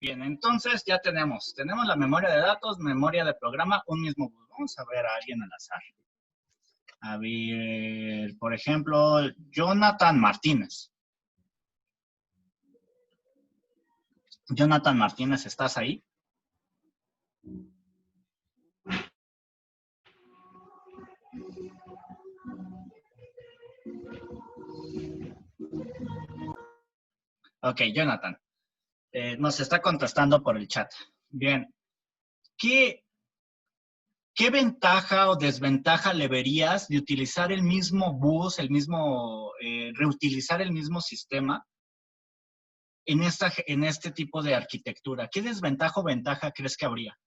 Bien, entonces ya tenemos la memoria de datos, memoria de programa, un mismo bus. Vamos a ver a alguien al azar. A ver, por ejemplo, Jonathan Martínez. Jonathan Martínez, ¿estás ahí? Ok, Jonathan. Nos está contestando por el chat. Bien. ¿Qué ventaja o desventaja le verías de utilizar el mismo bus, reutilizar el mismo sistema en este tipo de arquitectura? ¿Qué desventaja o ventaja crees que habría?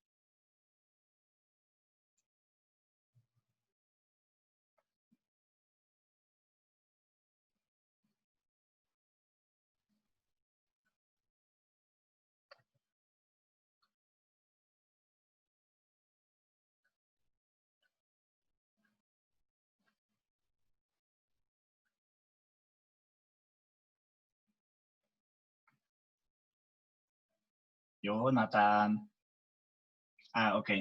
Jonathan. Ah, ok.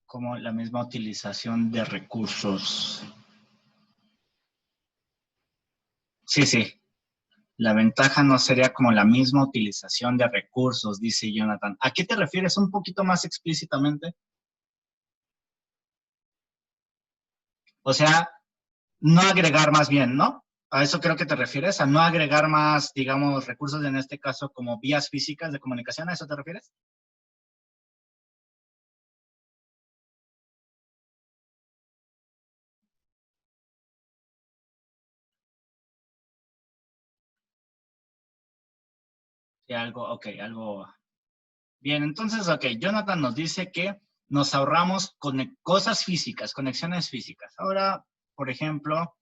Como la misma utilización de recursos. Sí, sí. La ventaja no sería como la misma utilización de recursos, dice Jonathan. ¿A qué te refieres un poquito más explícitamente? O sea, no agregar más bien, ¿no? A eso creo que te refieres, a no agregar más, digamos, recursos, en este caso, como vías físicas de comunicación, ¿a eso te refieres? Sí, algo, ok, algo. Bien, entonces, ok, Jonathan nos dice que nos ahorramos cosas físicas, conexiones físicas. Ahora, por ejemplo,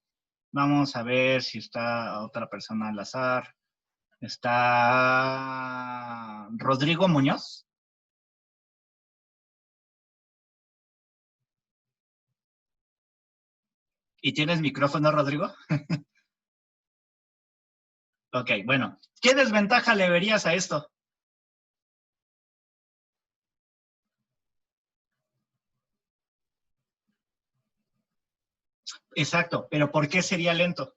vamos a ver si está otra persona al azar. Está Rodrigo Muñoz. ¿Y tienes micrófono, Rodrigo? Ok, bueno. ¿Qué desventaja le verías a esto? Exacto, pero ¿por qué sería lento?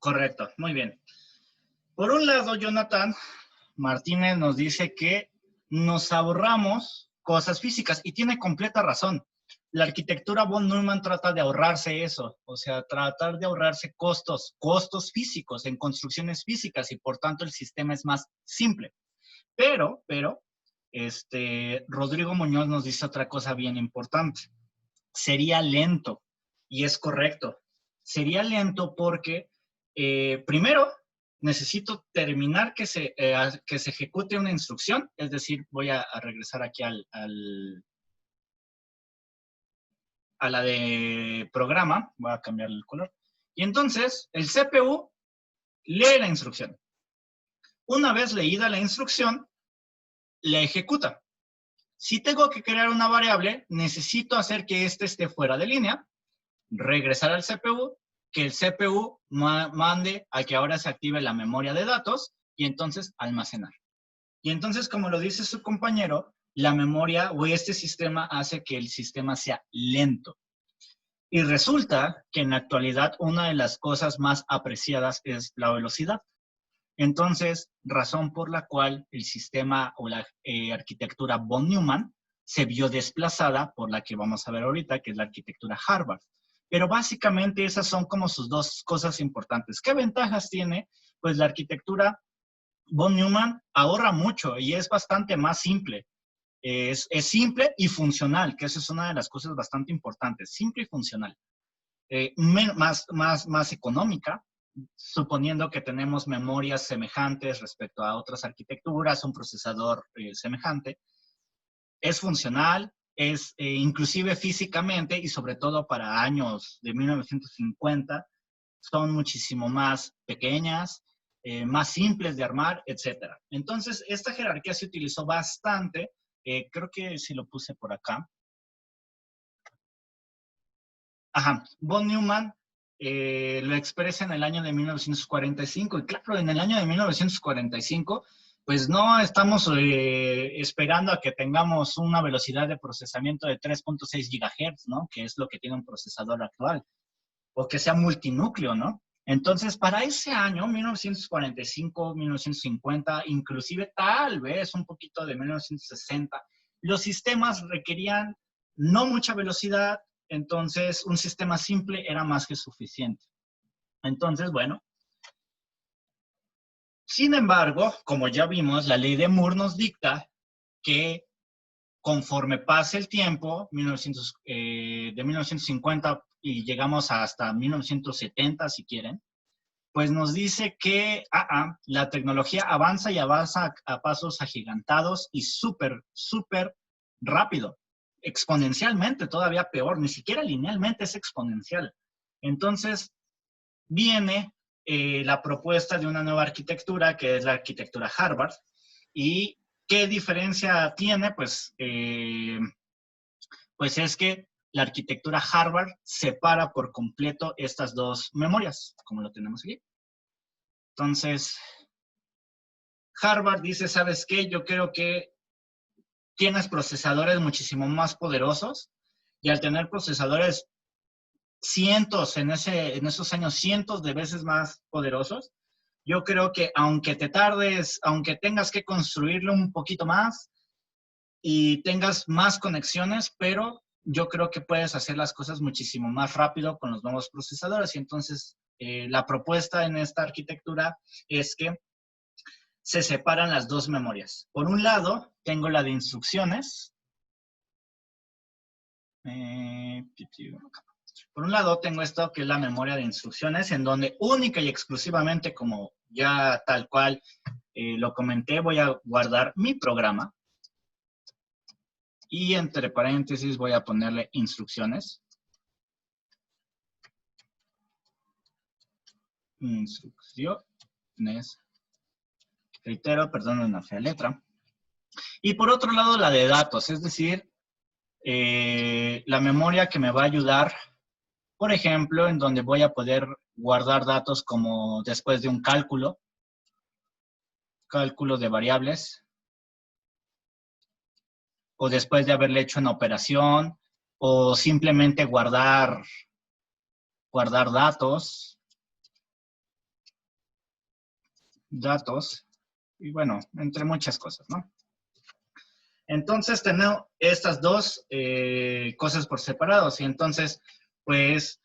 Correcto, muy bien. Por un lado, Jonathan Martínez nos dice que nos ahorramos cosas físicas y tiene completa razón. La arquitectura von Neumann trata de ahorrarse eso, o sea, tratar de ahorrarse costos físicos en construcciones físicas y por tanto el sistema es más simple. Pero, Rodrigo Muñoz nos dice otra cosa bien importante. Sería lento, y es correcto. Sería lento porque, primero, necesito terminar que se ejecute una instrucción, es decir, voy a regresar aquí a la de programa, voy a cambiar el color, y entonces el CPU lee la instrucción. Una vez leída la instrucción, la ejecuta. Si tengo que crear una variable, necesito hacer que éste esté fuera de línea, regresar al CPU, que el CPU mande a que ahora se active la memoria de datos y entonces almacenar. Y entonces, como lo dice su compañero, la memoria o este sistema hace que el sistema sea lento. Y resulta que en la actualidad una de las cosas más apreciadas es la velocidad. Entonces, razón por la cual el sistema o la arquitectura von Neumann se vio desplazada por la que vamos a ver ahorita, que es la arquitectura Harvard. Pero básicamente esas son como sus dos cosas importantes. ¿Qué ventajas tiene? Pues la arquitectura von Neumann ahorra mucho y es bastante más simple. Es simple y funcional, que eso es una de las cosas bastante importantes. Simple y funcional. Más económica, suponiendo que tenemos memorias semejantes respecto a otras arquitecturas, un procesador semejante. Es funcional, es inclusive físicamente y sobre todo para años de 1950, son muchísimo más pequeñas, más simples de armar, etc. Entonces, esta jerarquía se utilizó bastante. Creo que si lo puse por acá. Ajá, von Neumann lo expresa en el año de 1945. Y claro, en el año de 1945, pues no estamos esperando a que tengamos una velocidad de procesamiento de 3.6 GHz, ¿no? Que es lo que tiene un procesador actual. O que sea multinúcleo, ¿no? Entonces, para ese año, 1945, 1950, inclusive tal vez un poquito de 1960, los sistemas requerían no mucha velocidad, entonces un sistema simple era más que suficiente. Entonces, bueno. Sin embargo, como ya vimos, la ley de Moore nos dicta que conforme pase el tiempo, de 1950 y llegamos hasta 1970, si quieren, pues nos dice que la tecnología avanza y avanza a pasos agigantados y súper rápido. Exponencialmente, todavía peor, ni siquiera linealmente, es exponencial. Entonces, viene la propuesta de una nueva arquitectura, que es la arquitectura Harvard, y ¿qué diferencia tiene? Pues es que la arquitectura Harvard separa por completo estas dos memorias, como lo tenemos aquí. Entonces, Harvard dice, ¿sabes qué? Yo creo que tienes procesadores muchísimo más poderosos, y al tener procesadores cientos, en esos años, cientos de veces más poderosos, yo creo que aunque te tardes, aunque tengas que construirlo un poquito más y tengas más conexiones, pero yo creo que puedes hacer las cosas muchísimo más rápido con los nuevos procesadores. Y entonces, la propuesta en esta arquitectura es que se separan las dos memorias. Por un lado, tengo la de instrucciones. Por un lado, tengo esto que es la memoria de instrucciones, en donde única y exclusivamente, como ya tal cual lo comenté, voy a guardar mi programa. Y entre paréntesis voy a ponerle instrucciones. Instrucciones. Reitero, perdón, una fea letra. Y por otro lado, la de datos, es decir, la memoria que me va a ayudar, por ejemplo, en donde voy a poder guardar datos como después de un cálculo de variables, o después de haberle hecho una operación, o simplemente guardar datos, y bueno, entre muchas cosas, ¿no? Entonces, tenemos estas dos cosas por separados, y entonces, pues,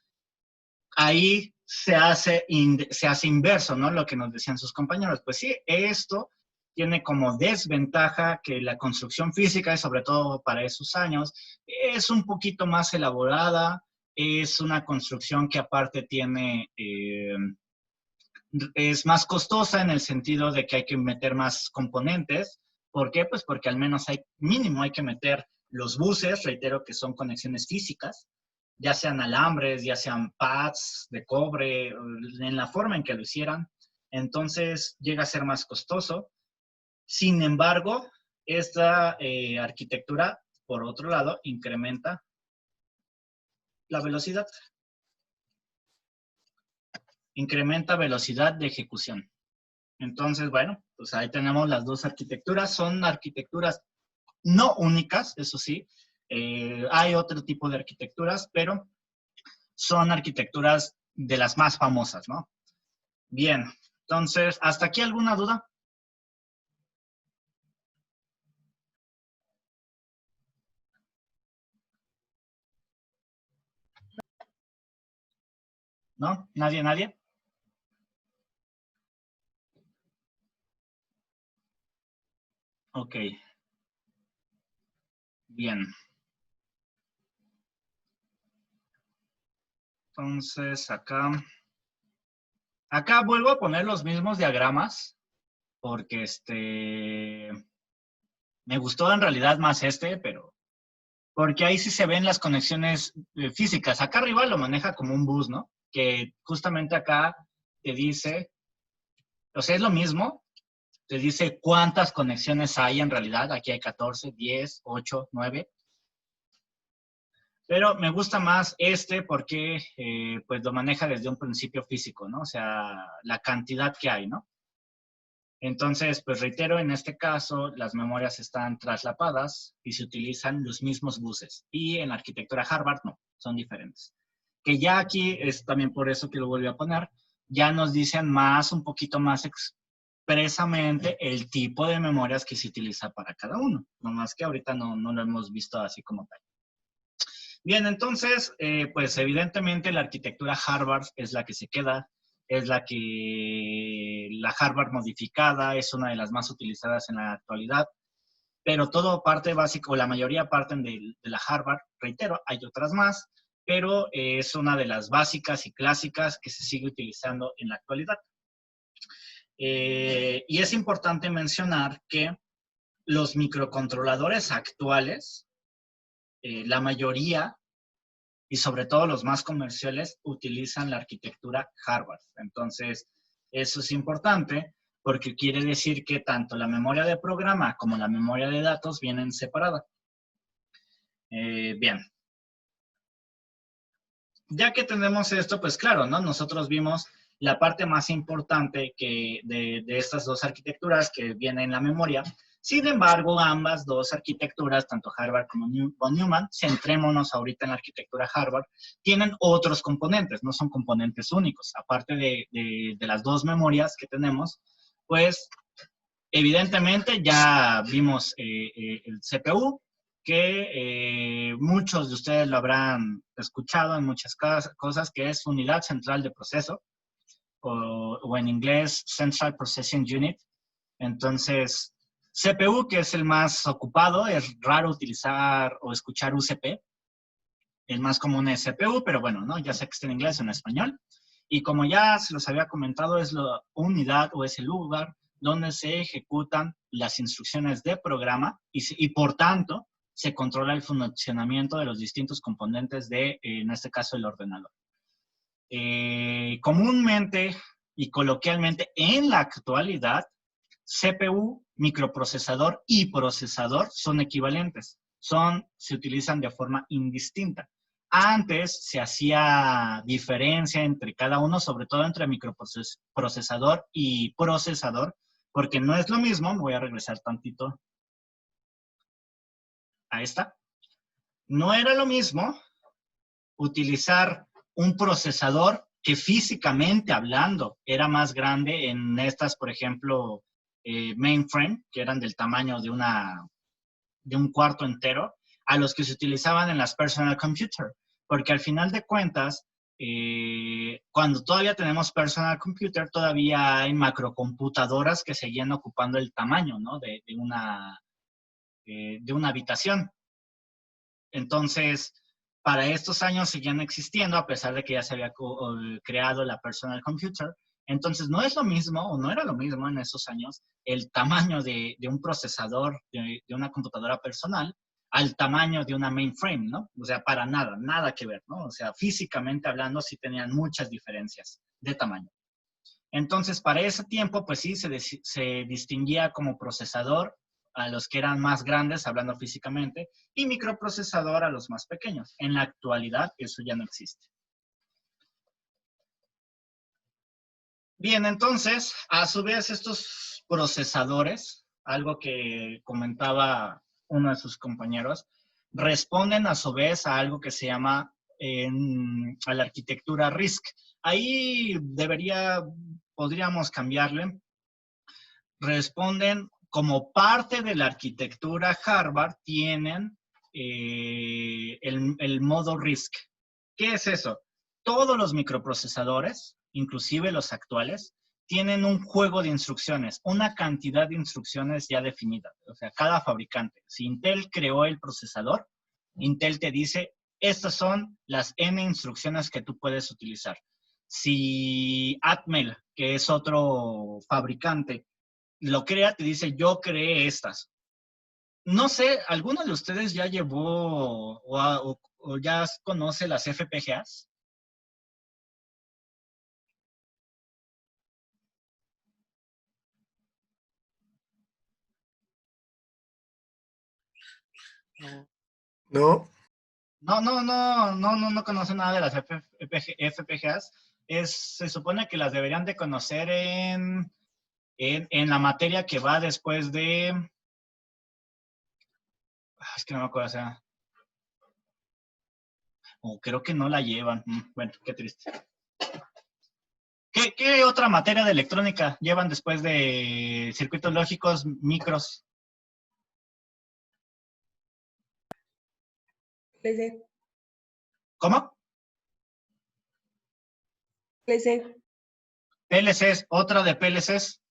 ahí se hace inverso, ¿no? Lo que nos decían sus compañeros. Pues sí, esto tiene como desventaja que la construcción física, y sobre todo para esos años, es un poquito más elaborada, es una construcción que aparte tiene, es más costosa en el sentido de que hay que meter más componentes. ¿Por qué? Pues porque al menos mínimo hay que meter los buses, reitero que son conexiones físicas, ya sean alambres, ya sean pads de cobre, en la forma en que lo hicieran. Entonces llega a ser más costoso. Sin embargo, esta arquitectura, por otro lado, incrementa la velocidad. Incrementa velocidad de ejecución. Entonces, bueno, pues ahí tenemos las dos arquitecturas. Son arquitecturas no únicas, eso sí. Hay otro tipo de arquitecturas, pero son arquitecturas de las más famosas, ¿no? Bien, entonces, ¿hasta aquí alguna duda? ¿No? ¿Nadie, nadie? Ok. Bien. Entonces, acá vuelvo a poner los mismos diagramas, porque me gustó en realidad más pero porque ahí sí se ven las conexiones físicas. Acá arriba lo maneja como un bus, ¿no? Que justamente acá te dice O sea, es lo mismo. Te dice cuántas conexiones hay en realidad. Aquí hay 14, 10, 8, 9. Pero me gusta más porque pues lo maneja desde un principio físico, ¿no? O sea, la cantidad que hay, ¿no? Entonces, pues reitero, en este caso, las memorias están traslapadas y se utilizan los mismos buses. Y en la arquitectura Harvard no, son diferentes. Que ya aquí es también por eso que lo volví a poner, ya nos dicen más, un poquito más expresamente el tipo de memorias que se utiliza para cada uno. Nomás que ahorita no lo hemos visto así como tal. Bien, entonces, pues evidentemente la arquitectura Harvard es la que se queda, es la Harvard modificada, es una de las más utilizadas en la actualidad, pero todo parte básico, la mayoría parten de la Harvard, reitero, hay otras más, pero es una de las básicas y clásicas que se sigue utilizando en la actualidad. Y es importante mencionar que los microcontroladores actuales, la mayoría y sobre todo los más comerciales utilizan la arquitectura Harvard. Entonces, eso es importante porque quiere decir que tanto la memoria de programa como la memoria de datos vienen separadas. Bien. Ya que tenemos esto, pues claro, ¿no? Nosotros vimos la parte más importante de estas dos arquitecturas que viene en la memoria. Sin embargo, ambas dos arquitecturas, tanto Harvard como von Neumann, centrémonos ahorita en la arquitectura Harvard, tienen otros componentes, no son componentes únicos. Aparte de las dos memorias que tenemos, pues evidentemente ya vimos el CPU, que muchos de ustedes lo habrán escuchado en muchas cosas, que es unidad central de proceso, o en inglés Central Processing Unit. Entonces, CPU, que es el más ocupado, es raro utilizar o escuchar UCP. El más común es CPU, pero bueno, ¿no? Ya sé que está en inglés o en español. Y como ya se los había comentado, es la unidad o es el lugar donde se ejecutan las instrucciones de programa y por tanto se controla el funcionamiento de los distintos componentes de, en este caso, el ordenador. Comúnmente y coloquialmente en la actualidad, CPU, microprocesador y procesador son equivalentes. Se utilizan de forma indistinta. Antes se hacía diferencia entre cada uno, sobre todo entre microprocesador y procesador, porque no es lo mismo, me voy a regresar tantito a esta, no era lo mismo utilizar un procesador que físicamente hablando era más grande en estas, por ejemplo, mainframe, que eran del tamaño de un cuarto entero, a los que se utilizaban en las personal computer, porque al final de cuentas, cuando todavía tenemos personal computer, todavía hay macrocomputadoras que seguían ocupando el tamaño, ¿no? de una habitación. Entonces, para estos años seguían existiendo, a pesar de que ya se había creado la personal computer. Entonces, no es lo mismo, o no era lo mismo en esos años, el tamaño de un procesador de una computadora personal al tamaño de una mainframe, ¿no? O sea, para nada, nada que ver, ¿no? O sea, físicamente hablando, sí tenían muchas diferencias de tamaño. Entonces, para ese tiempo, pues sí, se distinguía como procesador a los que eran más grandes, hablando físicamente, y microprocesador a los más pequeños. En la actualidad, eso ya no existe. Bien, entonces, a su vez, estos procesadores, algo que comentaba uno de sus compañeros, responden a su vez a algo que se llama a la arquitectura RISC. Ahí podríamos cambiarle. Responden como parte de la arquitectura Harvard, tienen el modo RISC. ¿Qué es eso? Todos los microprocesadores, inclusive los actuales, tienen un juego de instrucciones, una cantidad de instrucciones ya definida. O sea, cada fabricante. Si Intel creó el procesador, Intel te dice, estas son las N instrucciones que tú puedes utilizar. Si Atmel, que es otro fabricante, lo crea, te dice, yo creé estas. No sé, ¿alguno de ustedes ya llevó o ya conoce las FPGAs? No. No conocen nada de las FPGAs. Se supone que las deberían de conocer en la materia que va después de... Es que no me acuerdo, o sea... O creo que no la llevan. Bueno, qué triste. ¿Qué otra materia de electrónica llevan después de circuitos lógicos, micros? PLC. ¿Cómo? PLC. PLCs, otra de PLCs.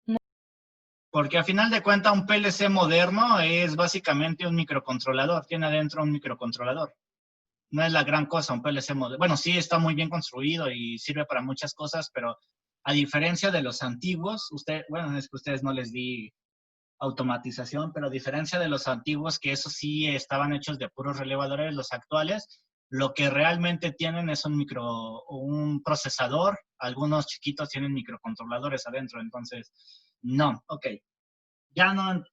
No. Porque a final de cuentas un PLC moderno es básicamente un microcontrolador, tiene adentro un microcontrolador. No es la gran cosa un PLC moderno. Bueno, sí está muy bien construido y sirve para muchas cosas, pero a diferencia de los antiguos, bueno, es que a ustedes no les di automatización, pero a diferencia de los antiguos, que esos sí estaban hechos de puros relevadores, los actuales, lo que realmente tienen es un procesador, algunos chiquitos tienen microcontroladores adentro, entonces, no, ok. Ya no,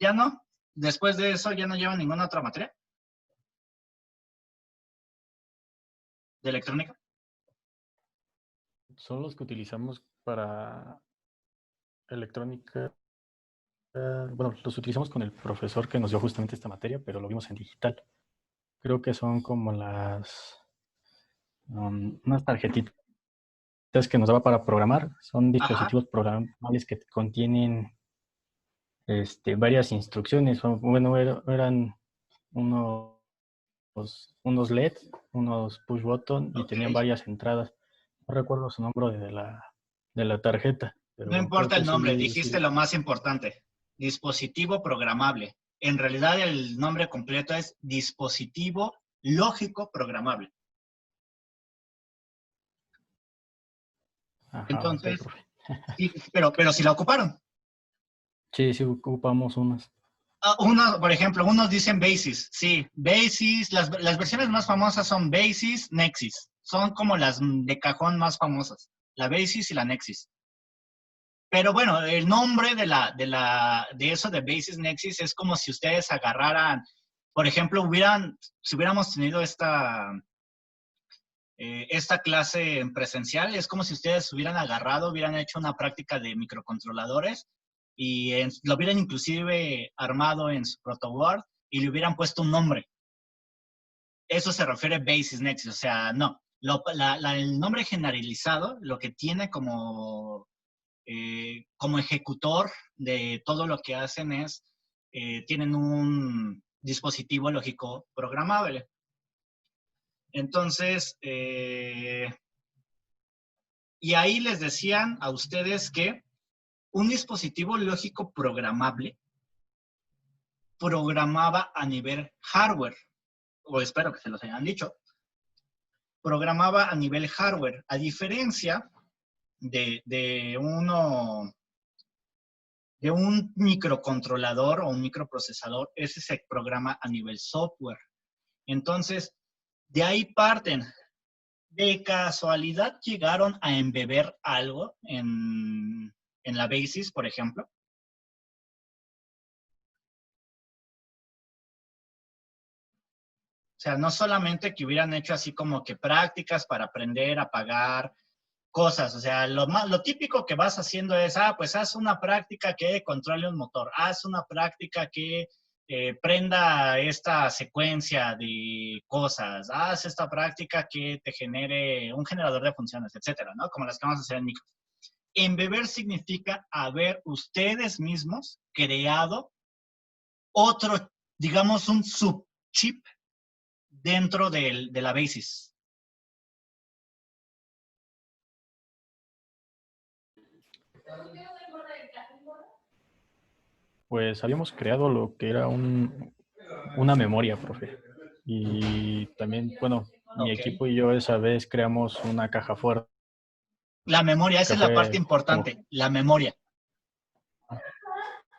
después de eso ya no llevan ninguna otra materia de electrónica. Son los que utilizamos para electrónica. Bueno, los utilizamos con el profesor que nos dio justamente esta materia, pero lo vimos en digital. Creo que son como unas tarjetitas que nos daba para programar. Son dispositivos programables que contienen varias instrucciones. Bueno, eran unos LED, unos push button y tenían varias entradas. No recuerdo su nombre de la tarjeta. Pero no importa el nombre, sí, dijiste lo más importante. Dispositivo programable. En realidad el nombre completo es dispositivo lógico programable. Ajá, entonces, okay, sí, pero si la ocuparon. Sí, ocupamos unas. Por ejemplo, unos dicen Basis. Sí, Basis, las versiones más famosas son Basis, Nexus. Son como las de cajón más famosas. La Basis y la Nexus. Pero bueno, el nombre de eso de Basis Nexus es como si ustedes agarraran, por ejemplo, si hubiéramos tenido esta clase en presencial, es como si ustedes hubieran hecho una práctica de microcontroladores y lo hubieran inclusive armado en su protoboard y le hubieran puesto un nombre. Eso se refiere a Basis Nexus, o sea, no. El nombre generalizado, lo que tiene como ejecutor de todo lo que hacen es, tienen un dispositivo lógico programable. Entonces, y ahí les decían a ustedes que un dispositivo lógico programable programaba a nivel hardware, o espero que se los hayan dicho, programaba a nivel hardware, a diferencia de un microcontrolador o un microprocesador, ese se programa a nivel software. Entonces, de ahí parten. ¿De casualidad llegaron a embeber algo en la Basis, por ejemplo? O sea, no solamente que hubieran hecho así como que prácticas para aprender a apagar cosas. O sea, lo típico que vas haciendo es, pues haz una práctica que controle un motor. Haz una práctica que prenda esta secuencia de cosas. Haz esta práctica que te genere un generador de funciones, etcétera, ¿no? Como las que vamos a hacer en micro. Embeber significa haber ustedes mismos creado otro, digamos, un subchip dentro de la Basis. Pues habíamos creado lo que era una memoria, profe. Y también, bueno, mi equipo y yo esa vez creamos una caja fuerte. La memoria, esa es la parte importante, la memoria.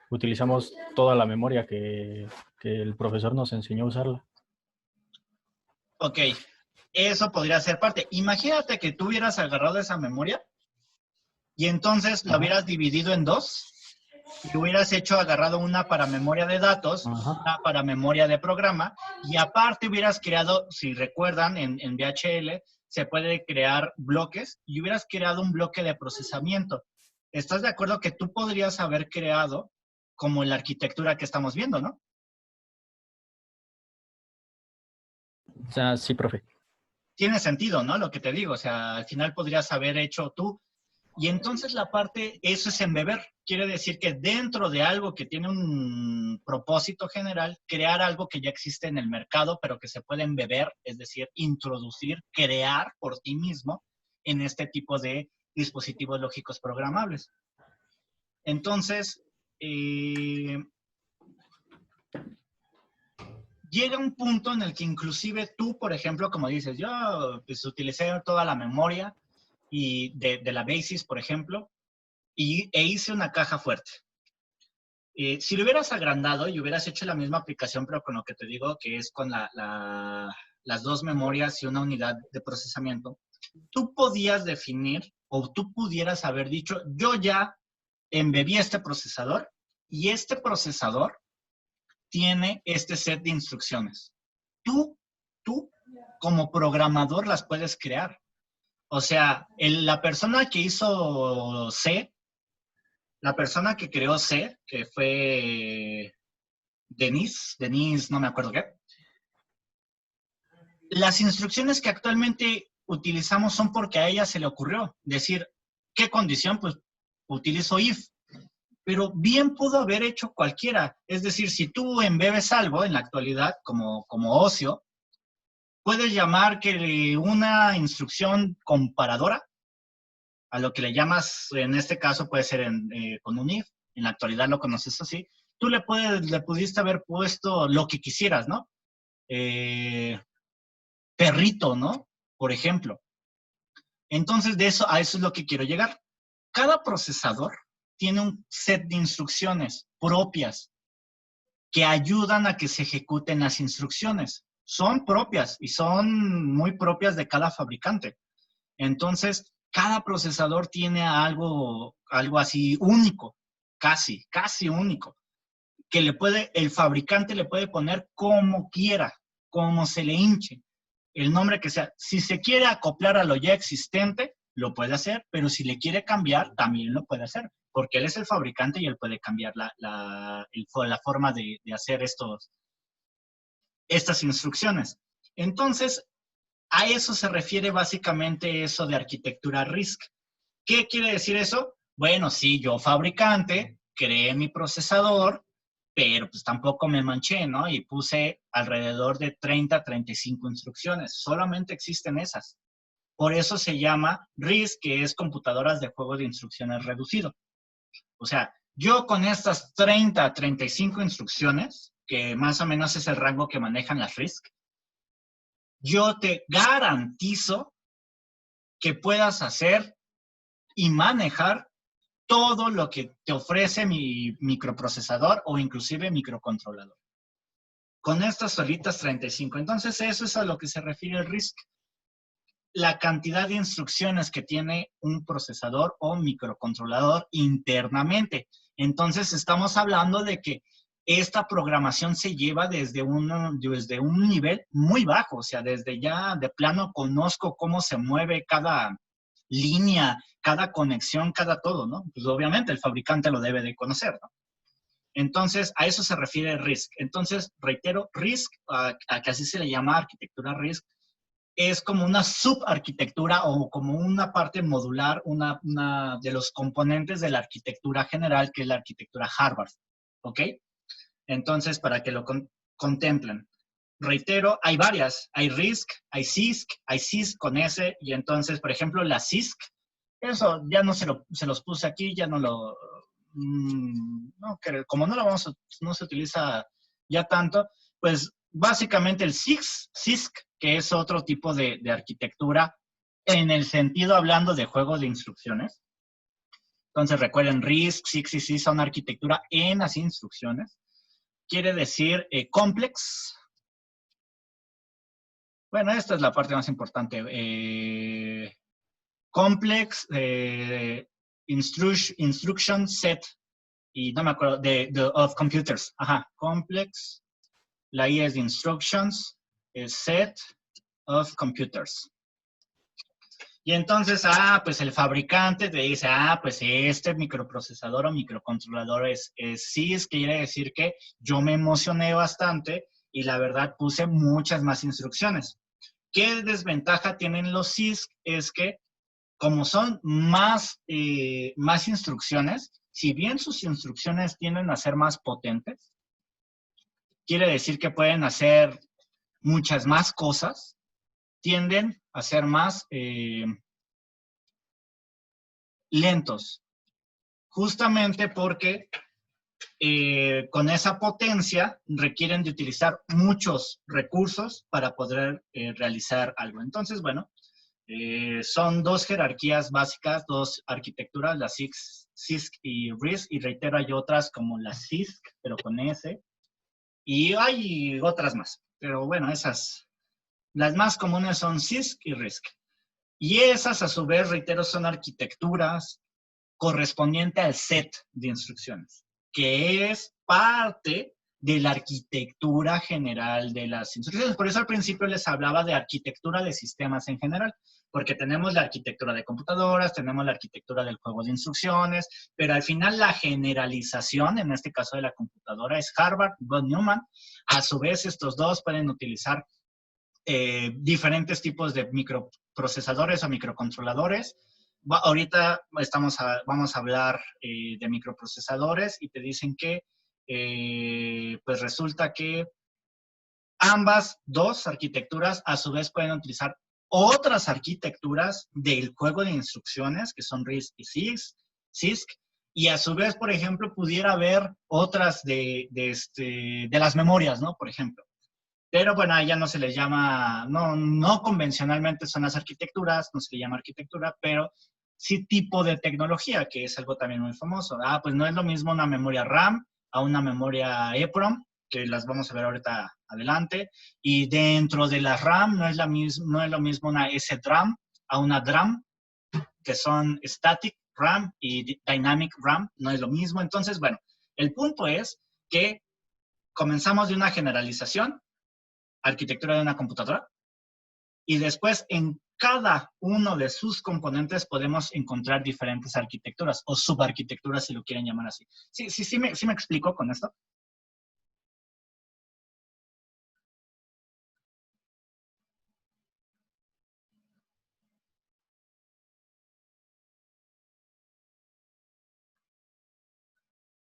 Utilizamos toda la memoria que el profesor nos enseñó a usarla. Ok, eso podría ser parte. Imagínate que tú hubieras agarrado esa memoria y entonces la hubieras dividido en dos y hubieras agarrado una para memoria de datos, Ajá. una para memoria de programa, y aparte hubieras creado, si recuerdan, en VHL se puede crear bloques, y hubieras creado un bloque de procesamiento. ¿Estás de acuerdo que tú podrías haber creado como la arquitectura que estamos viendo, no? O sea, sí, profe. Tiene sentido, ¿no? Lo que te digo, o sea, al final podrías haber hecho tú. Y entonces la parte, eso es embeber. Quiere decir que dentro de algo que tiene un propósito general, crear algo que ya existe en el mercado, pero que se puede embeber, es decir, introducir, crear por ti mismo en este tipo de dispositivos lógicos programables. Entonces, llega un punto en el que inclusive tú, por ejemplo, como dices, yo pues, utilicé toda la memoria y de la BASIS, por ejemplo, e hice una caja fuerte. Si lo hubieras agrandado y hubieras hecho la misma aplicación, pero con lo que te digo, que es con las dos memorias y una unidad de procesamiento, tú podías definir o tú pudieras haber dicho, yo ya embebí este procesador y este procesador tiene este set de instrucciones. Tú, como programador, las puedes crear. O sea, la persona que hizo C, la persona que creó C, que fue Denise, no me acuerdo qué, las instrucciones que actualmente utilizamos son porque a ella se le ocurrió decir, ¿qué condición? Pues utilizo if. Pero bien pudo haber hecho cualquiera. Es decir, si tú embebes algo en la actualidad como ocio, puedes llamar que una instrucción comparadora, a lo que le llamas, en este caso puede ser con un if, en la actualidad lo conoces así, tú le pudiste haber puesto lo que quisieras, ¿no? Perrito, ¿no? Por ejemplo. Entonces, a eso es lo que quiero llegar. Cada procesador tiene un set de instrucciones propias que ayudan a que se ejecuten las instrucciones. Son propias y son muy propias de cada fabricante. Entonces, cada procesador tiene algo así único, casi único, que el fabricante le puede poner como quiera, como se le hinche, el nombre que sea. Si se quiere acoplar a lo ya existente, lo puede hacer, pero si le quiere cambiar, también lo puede hacer, porque él es el fabricante y él puede cambiar la forma de hacer estas instrucciones. Entonces, a eso se refiere básicamente eso de arquitectura RISC. ¿Qué quiere decir eso? Bueno, sí, yo fabricante, creé mi procesador, pero pues tampoco me manché, ¿no? Y puse alrededor de 30, 35 instrucciones. Solamente existen esas. Por eso se llama RISC, que es computadoras de juego de instrucciones reducido. O sea, yo con estas 30, 35 instrucciones, que más o menos es el rango que manejan las RISC, yo te garantizo que puedas hacer y manejar todo lo que te ofrece mi microprocesador o inclusive microcontrolador. Con estas solitas 35. Entonces, eso es a lo que se refiere el RISC. La cantidad de instrucciones que tiene un procesador o microcontrolador internamente. Entonces, estamos hablando de que esta programación se lleva desde un nivel muy bajo. O sea, desde ya de plano conozco cómo se mueve cada línea, cada conexión, cada todo, ¿no? Pues obviamente el fabricante lo debe de conocer, ¿no? Entonces, a eso se refiere RISC. Entonces, reitero, RISC, a que así se le llama arquitectura RISC, es como una subarquitectura o como una parte modular, una de los componentes de la arquitectura general, que es la arquitectura Harvard, ¿ok? Entonces, para que lo contemplen. Reitero, hay varias. Hay RISC, hay CISC, hay CISC con S, y entonces, por ejemplo, la CISC, eso ya no se los puse aquí, ya no lo... no, como no se utiliza ya tanto, pues básicamente el CISC, que es otro tipo de arquitectura, en el sentido hablando de juego de instrucciones. Entonces recuerden, RISC, CISC y CISC son arquitectura en las instrucciones. Quiere decir complex. Bueno, esta es la parte más importante. Complex Instruction Set y no me acuerdo, of computers. Ajá, complex. La I es de instructions, es set of computers. Y entonces, pues el fabricante te dice, pues este microprocesador o microcontrolador es CISC, quiere decir que yo me emocioné bastante y la verdad puse muchas más instrucciones. ¿Qué desventaja tienen los CISC? Es que como son más instrucciones, si bien sus instrucciones tienden a ser más potentes, quiere decir que pueden hacer muchas más cosas, tienden a ser más lentos, justamente porque con esa potencia requieren de utilizar muchos recursos para poder realizar algo. Entonces, bueno, son dos jerarquías básicas, dos arquitecturas, la CISC y RISC, y reitero, hay otras como la CISC, pero con S, y hay otras más, pero bueno, esas, las más comunes son CISC y RISC. Y esas, a su vez, reitero, son arquitecturas correspondientes al set de instrucciones, que es parte de la arquitectura general de las instrucciones. Por eso al principio les hablaba de arquitectura de sistemas en general, porque tenemos la arquitectura de computadoras, tenemos la arquitectura del juego de instrucciones, pero al final la generalización, en este caso de la computadora, es Harvard, von Neumann. A su vez, estos dos pueden utilizar diferentes tipos de microprocesadores o microcontroladores. Ahorita vamos a hablar de microprocesadores y te dicen que pues resulta que ambas dos arquitecturas a su vez pueden utilizar otras arquitecturas del juego de instrucciones, que son RISC y CISC, y a su vez, por ejemplo, pudiera haber otras de las memorias, ¿no? Por ejemplo. Pero bueno, a ella no se les llama, no convencionalmente son las arquitecturas, no se le llama arquitectura, pero sí tipo de tecnología, que es algo también muy famoso. Pues no es lo mismo una memoria RAM a una memoria EEPROM, que las vamos a ver ahorita adelante, y dentro de la RAM no es lo mismo una SDRAM a una DRAM, que son Static RAM y Dynamic RAM, no es lo mismo. Entonces, bueno, el punto es que comenzamos de una generalización, arquitectura de una computadora, y después en cada uno de sus componentes podemos encontrar diferentes arquitecturas o subarquitecturas, si lo quieren llamar así. ¿Sí me explico con esto?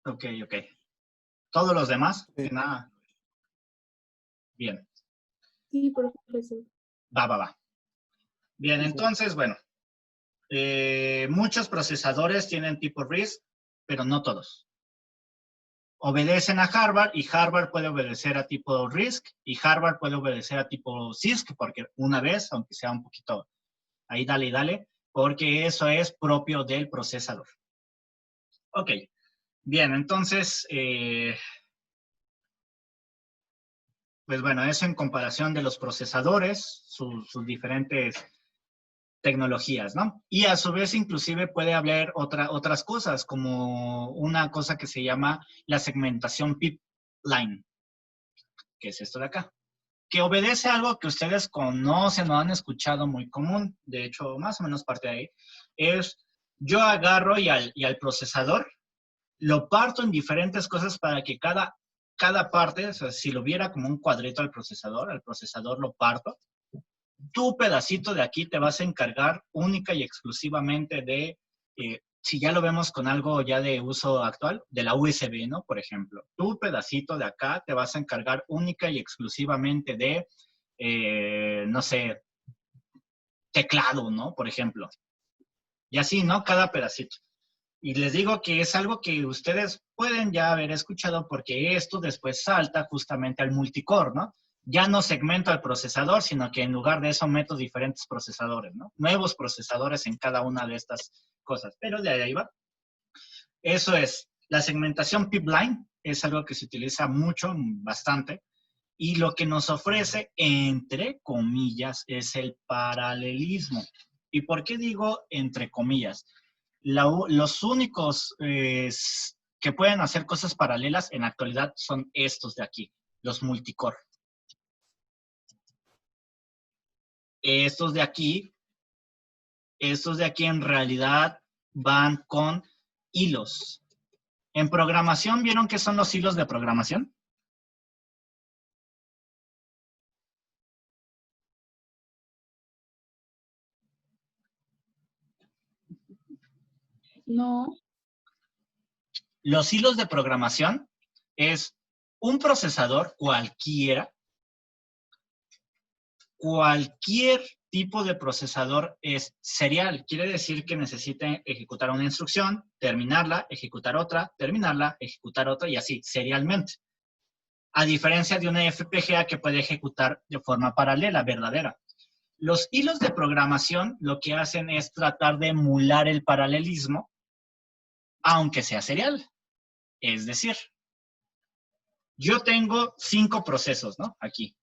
Ok. ¿Todos los demás? Sí. Nada. Bien. Sí, profesor. Va. Bien, Sí. entonces, bueno, muchos procesadores tienen tipo RISC, pero no todos. Obedecen a Harvard y Harvard puede obedecer a tipo RISC y Harvard puede obedecer a tipo CISC, porque una vez, aunque sea un poquito ahí dale, porque eso es propio del procesador. Ok, bien, entonces, pues bueno, eso en comparación de los procesadores, sus diferentes tecnologías, ¿no? Y a su vez, inclusive, puede haber otras cosas, como una cosa que se llama la segmentación pipeline, que es esto de acá, que obedece a algo que ustedes conocen o han escuchado muy común, de hecho, más o menos parte de ahí, es yo agarro y al procesador lo parto en diferentes cosas para que cada parte, o sea, si lo viera como un cuadrito al procesador lo parto. Tu pedacito de aquí te vas a encargar única y exclusivamente de, si ya lo vemos con algo ya de uso actual, de la USB, ¿no? Por ejemplo, tu pedacito de acá te vas a encargar única y exclusivamente de, no sé, teclado, ¿no? Por ejemplo. Y así, ¿no? Cada pedacito. Y les digo que es algo que ustedes pueden ya haber escuchado porque esto después salta justamente al multicore, ¿no? Ya no segmento al procesador, sino que en lugar de eso meto diferentes procesadores, ¿no? Nuevos procesadores en cada una de estas cosas. Pero de ahí va. Eso es. La segmentación pipeline es algo que se utiliza mucho, bastante. Y lo que nos ofrece, entre comillas, es el paralelismo. ¿Y por qué digo entre comillas? Los únicos que pueden hacer cosas paralelas en la actualidad son estos de aquí, los multicore. Estos de aquí en realidad van con hilos. En programación, ¿vieron qué son los hilos de programación? No. Los hilos de programación es un procesador cualquier tipo de procesador es serial. Quiere decir que necesite ejecutar una instrucción, terminarla, ejecutar otra, terminarla, ejecutar otra y así, serialmente. A diferencia de una FPGA que puede ejecutar de forma paralela, verdadera. Los hilos de programación lo que hacen es tratar de emular el paralelismo, aunque sea serial. Es decir, yo tengo 5 procesos, ¿no? Aquí.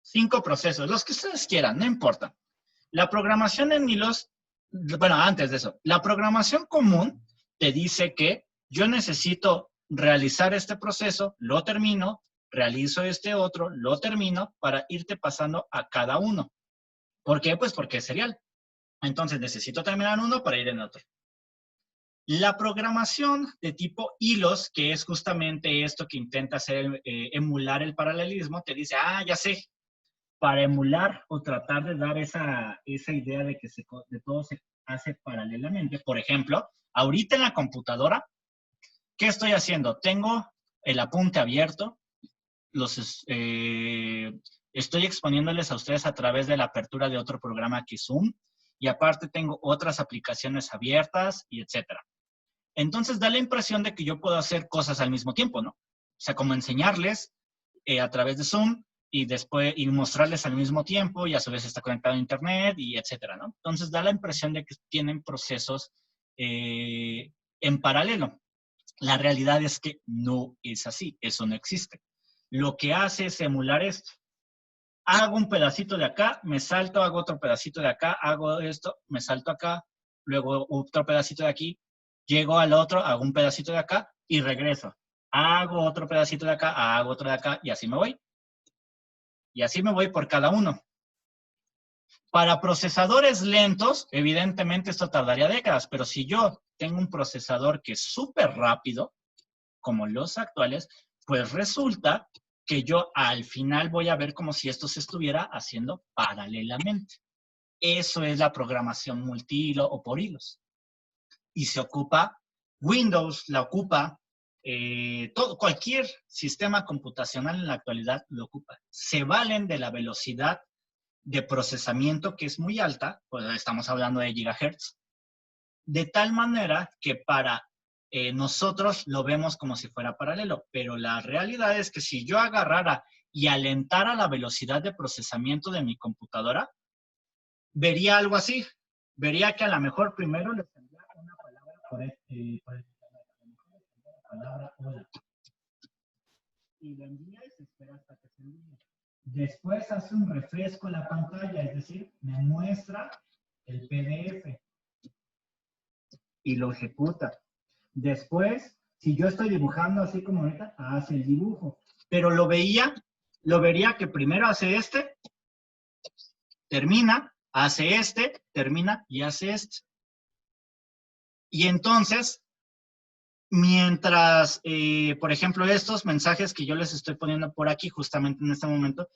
5 procesos, los que ustedes quieran, no importa. La programación en hilos, bueno, antes de eso, la programación común te dice que yo necesito realizar este proceso, lo termino, realizo este otro, lo termino, para irte pasando a cada uno. ¿Por qué? Pues porque es serial. Entonces necesito terminar uno para ir en otro. La programación de tipo hilos, que es justamente esto que intenta hacer, emular el paralelismo, te dice, ya sé, para emular o tratar de dar esa idea de que de todo se hace paralelamente. Por ejemplo, ahorita en la computadora, ¿qué estoy haciendo? Tengo el apunte abierto, estoy exponiéndoles a ustedes a través de la apertura de otro programa que es Zoom, y aparte tengo otras aplicaciones abiertas y etcétera. Entonces da la impresión de que yo puedo hacer cosas al mismo tiempo, ¿no? O sea, como enseñarles a través de Zoom y después mostrarles al mismo tiempo y a su vez está conectado a internet y etcétera, ¿no? Entonces da la impresión de que tienen procesos en paralelo. La realidad es que no es así, eso no existe. Lo que hace es emular esto. Hago un pedacito de acá, me salto, hago otro pedacito de acá, hago esto, me salto acá, luego otro pedacito de aquí, llego al otro, hago un pedacito de acá y regreso. Hago otro pedacito de acá, hago otro de acá y así me voy. Y así me voy por cada uno. Para procesadores lentos, evidentemente esto tardaría décadas, pero si yo tengo un procesador que es súper rápido, como los actuales, pues resulta que yo al final voy a ver como si esto se estuviera haciendo paralelamente. Eso es la programación multihilo o por hilos. Y se ocupa, Windows la ocupa, cualquier sistema computacional en la actualidad lo ocupa. Se valen de la velocidad de procesamiento que es muy alta, pues estamos hablando de gigahertz, de tal manera que para nosotros lo vemos como si fuera paralelo, pero la realidad es que si yo agarrara y alentara la velocidad de procesamiento de mi computadora, vería algo así. Vería que a lo mejor primero le tendría una palabra por palabra hola. Y lo envía y se espera hasta que se envíe. Después hace un refresco en la pantalla, es decir, me muestra el PDF y lo ejecuta. Después, si yo estoy dibujando así como ahorita, hace el dibujo. Pero lo vería que primero hace este, termina, hace este, termina y hace este. Y entonces, mientras, por ejemplo, estos mensajes que yo les estoy poniendo por aquí justamente en este momento,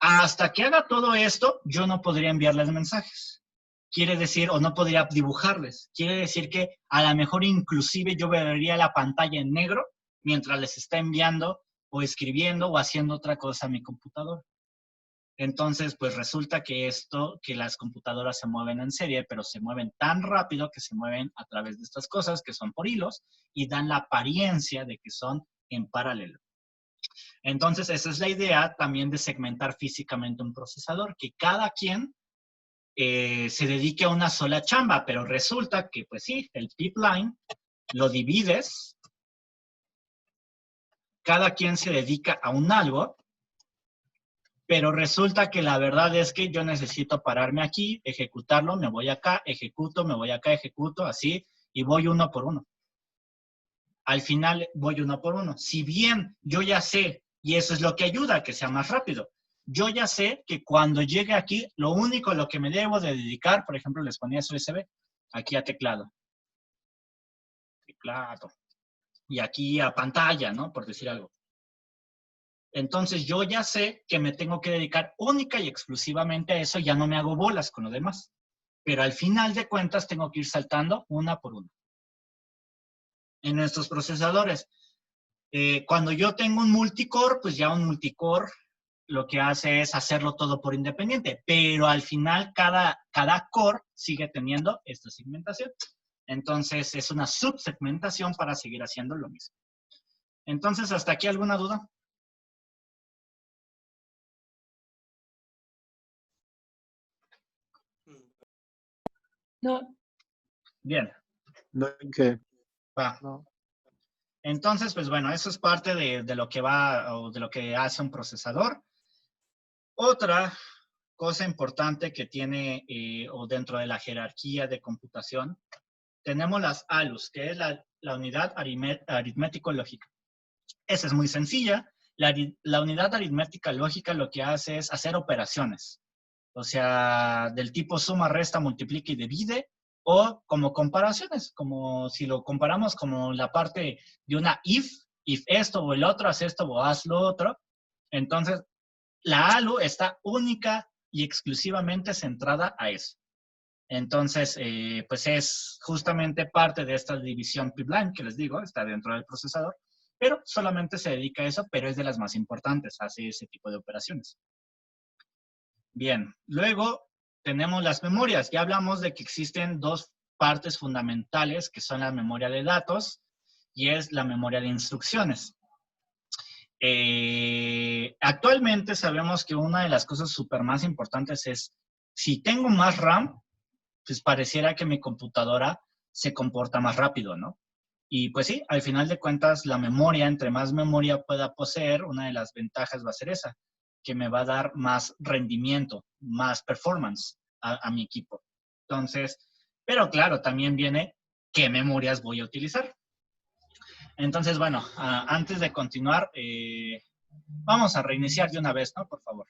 hasta que haga todo esto, yo no podría enviarles mensajes. Quiere decir, o no podría dibujarles. Quiere decir que a lo mejor inclusive yo vería la pantalla en negro mientras les está enviando o escribiendo o haciendo otra cosa a mi computadora. Entonces, pues resulta que las computadoras se mueven en serie, pero se mueven tan rápido que se mueven a través de estas cosas que son por hilos y dan la apariencia de que son en paralelo. Entonces, esa es la idea también de segmentar físicamente un procesador, que cada quien se dedique a una sola chamba, pero resulta que, pues sí, el pipeline lo divides, cada quien se dedica a un algo, pero resulta que la verdad es que yo necesito pararme aquí, ejecutarlo, me voy acá, ejecuto, me voy acá, ejecuto, así, y voy uno por uno. Al final voy uno por uno. Si bien yo ya sé, y eso es lo que ayuda a que sea más rápido, yo ya sé que cuando llegue aquí, lo único a lo que me debo de dedicar, por ejemplo, les ponía su USB, aquí a teclado. Teclado. Y aquí a pantalla, ¿no? Por decir algo. Entonces yo ya sé que me tengo que dedicar única y exclusivamente a eso, ya no me hago bolas con lo demás. Pero al final de cuentas tengo que ir saltando una por una. En nuestros procesadores, cuando yo tengo un multicore, pues ya un multicore lo que hace es hacerlo todo por independiente, pero al final cada core sigue teniendo esta segmentación. Entonces es una subsegmentación para seguir haciendo lo mismo. Entonces, ¿hasta aquí alguna duda? No. Bien. No, que Va. no. Entonces, pues bueno, eso es parte de lo que va o de lo que hace un procesador. Otra cosa importante que tiene o dentro de la jerarquía de computación, tenemos las ALUs, que es la unidad aritmético-lógica. Esa es muy sencilla. La unidad aritmética lógica lo que hace es hacer operaciones. O sea, del tipo suma, resta, multiplica y divide, o como comparaciones, como si lo comparamos como la parte de una if esto o el otro, haz esto o haz lo otro. Entonces, la ALU está única y exclusivamente centrada a eso. Entonces, pues es justamente parte de esta división pipeline que les digo, está dentro del procesador, pero solamente se dedica a eso, pero es de las más importantes, hace ese tipo de operaciones. Bien, luego tenemos las memorias. Ya hablamos de que existen dos partes fundamentales, que son la memoria de datos y es la memoria de instrucciones. Actualmente sabemos que una de las cosas súper más importantes es, si tengo más RAM, pues pareciera que mi computadora se comporta más rápido, ¿no? Y pues sí, al final de cuentas, la memoria, entre más memoria pueda poseer, una de las ventajas va a ser esa, que me va a dar más rendimiento, más performance a mi equipo. Entonces, pero claro, también viene qué memorias voy a utilizar. Entonces, bueno, antes de continuar, vamos a reiniciar de una vez, ¿no? Por favor.